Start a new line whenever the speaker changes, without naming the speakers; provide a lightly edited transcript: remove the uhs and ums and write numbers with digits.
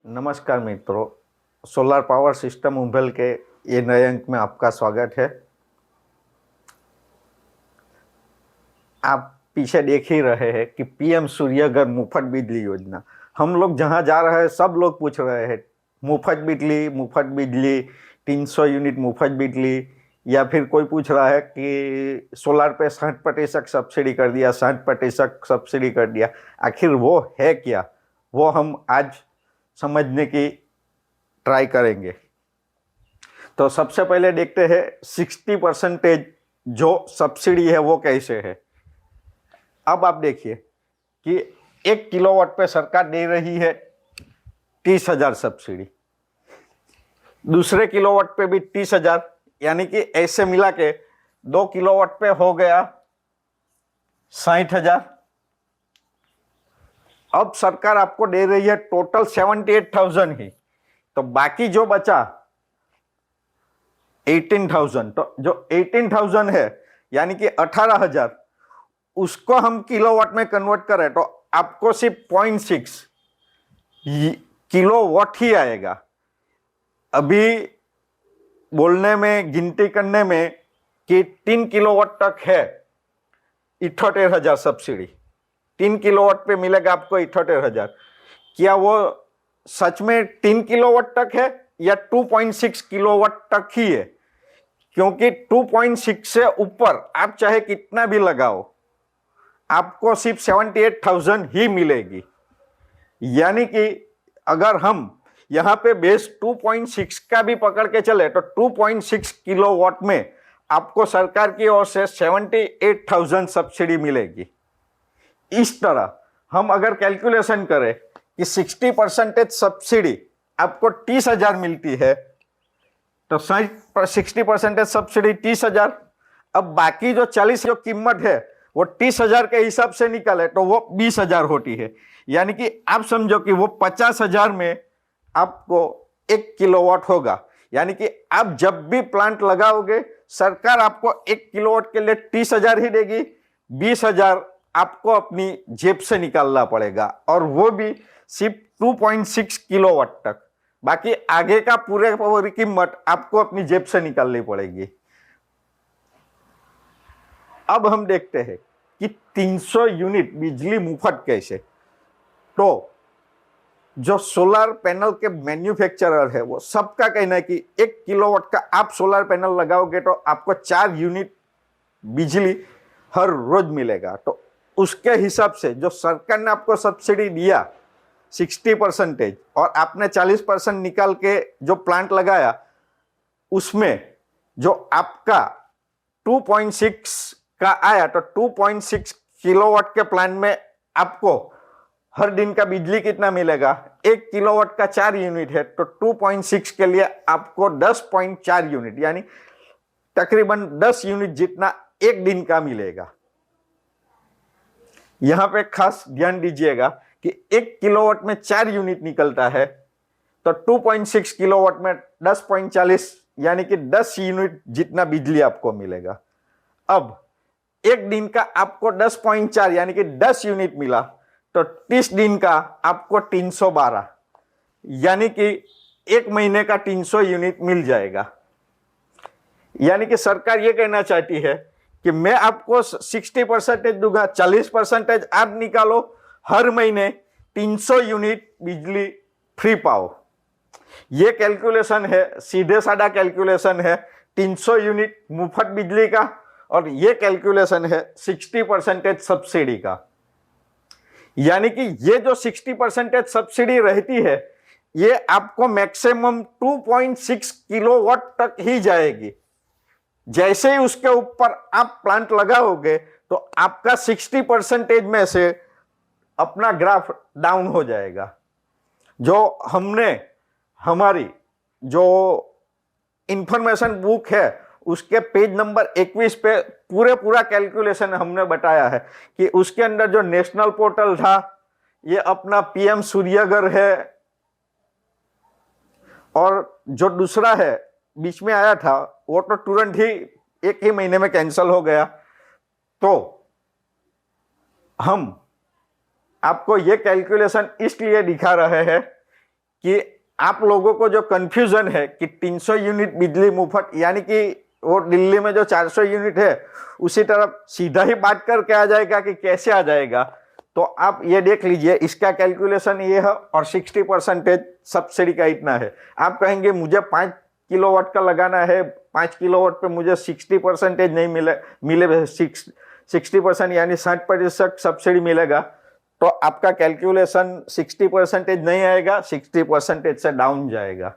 नमस्कार मित्रों, solar power system उम्बेल के ये नए अंक में आपका स्वागत है। आप पीछे देख ही रहे हैं कि पीएम सूर्यघर मुफ्त बिजली योजना, हम लोग जहां जा रहे हैं सब लोग पूछ रहे हैं मुफ्त बिजली 300 यूनिट मुफ्त बिजली, या फिर कोई पूछ रहा है कि सोलर पे 60% सब्सिडी कर दिया, 60% सब्सिडी कर दिया। आखिर वो है क्या, वो हम आज समझने की ट्राई करेंगे। तो सबसे पहले देखते हैं 60% जो सब्सिडी है वो कैसे है। अब आप देखिए कि 1 किलोवाट पे सरकार दे रही है 30,000 सब्सिडी, दूसरे किलोवाट पे भी 30,000, यानी कि ऐसे मिला के 2 किलोवाट पे हो गया 60,000। अब सरकार आपको दे रही है टोटल 78,000 ही, तो बाकी जो बचा 18,000, तो जो 18,000 है यानी कि 18,000, उसको हम किलोवाट में कन्वर्ट करें तो आपको सिर्फ 0.6 किलोवाट ही आएगा। अभी बोलने में, गिनती करने में कि 3 किलोवाट तक है 78,000 सब्सिडी, 3 किलोवाट पे मिलेगा आपको 78,000। क्या वो सच में 3 किलोवाट तक है या 2.6 किलोवाट तक ही है? क्योंकि 2.6 से ऊपर आप चाहे कितना भी लगाओ, आपको सिर्फ 78,000 ही मिलेगी। यानी कि अगर हम यहां पे बेस 2.6 का भी पकड़ के चले तो 2.6 किलोवाट में आपको सरकार की ओर से 78,000 सब्सिडी मिलेगी। इस तरह हम अगर कैलकुलेशन करें कि 60% सब्सिडी आपको 30,000 मिलती है, तो 60% सब्सिडी 30,000। अब बाकी जो 40 जो कीमत है वो 30,000 के हिसाब से निकाले तो वो 20,000 होती है। यानी कि आप समझो कि वो 50,000 में आपको 1 किलोवाट होगा। यानी कि आप जब भी प्लांट लगाओगे सरकार आपको 1 किलोवाट के लिए 30,000 ही देगी, 20,000 आपको अपनी जेब से निकालना पड़ेगा, और वो भी सिर्फ 2.6 किलोवाट तक। बाकी आगे का पूरी कीमत आपको अपनी जेब से निकालनी पड़ेगी। अब हम देखते हैं कि 300 यूनिट बिजली मुफ्त कैसे। तो जो सोलर पैनल के मैन्युफैक्चरर है वो सबका कहना है कि 1 किलोवाट का आप सोलर पैनल लगाओगे तो आपको 4 यूनिट बिजली हर रोज मिलेगा। तो उसके हिसाब से जो सरकार ने आपको सब्सिडी दिया 60% और आपने 40% निकाल के जो प्लांट लगाया, उसमें जो आपका 2.6 का आया, तो 2.6 किलोवाट के प्लांट में आपको हर दिन का बिजली कितना मिलेगा? 1 किलोवाट का 4 यूनिट है तो 2.6 के लिए आपको 10.4 यूनिट, यानी तकरीबन 10 यूनिट जितना एक दिन का मिलेगा। यहां पे खास ध्यान दीजिएगा कि 1 किलोवाट में 4 यूनिट निकलता है, तो 2.6 किलोवाट में 10.40 यानी कि 10 यूनिट जितना बिजली आपको मिलेगा। अब एक दिन का आपको 10.4 यानी कि 10 यूनिट मिला, तो 30 दिन का आपको 312 यानी कि एक महीने का 300 यूनिट मिल जाएगा। यानी कि सरकार ये कहना चाहती है कि मैं आपको 60% दूंगा, 40% आप निकालो, हर महीने 300 यूनिट बिजली फ्री पाओ। ये कैलकुलेशन है, सीधे साधा कैलकुलेशन है 300 यूनिट मुफ्त बिजली का, और ये कैलकुलेशन है 60% सब्सिडी का। यानी कि ये जो 60% सब्सिडी रहती है ये आपको मैक्सिमम 2.6 किलोवाट तक ही जाएगी। जैसे ही उसके ऊपर आप प्लांट लगाओगे तो आपका 60% में से अपना ग्राफ डाउन हो जाएगा। जो हमने हमारी जो इंफॉर्मेशन बुक है उसके पेज नंबर 21 पे पूरा कैलकुलेशन हमने बताया है कि उसके अंदर जो नेशनल पोर्टल था, ये अपना पीएम सूर्यघर है, और जो दूसरा है बीच में आया था वो तो तुरंत ही 1 ही महीने में कैंसिल हो गया। तो हम आपको ये कैलकुलेशन इसलिए दिखा रहे हैं कि आप लोगों को जो कंफ्यूजन है कि 300 यूनिट बिजली मुफ्त, यानी कि वो दिल्ली में जो 400 यूनिट है उसी तरफ सीधा ही बात करके आ जाएगा कि कैसे आ जाएगा, तो आप ये देख लीजिए, इसका कैलकुलेशन ये है और 60% सब्सिडी का इतना है। आप कहेंगे मुझे 5 किलोवाट का लगाना है, 5 किलोवाट पे मुझे 60% नहीं मिले 60% यानी 60% सब्सिडी मिलेगा, तो आपका कैलकुलेशन 60% नहीं आएगा, 60% से डाउन जाएगा।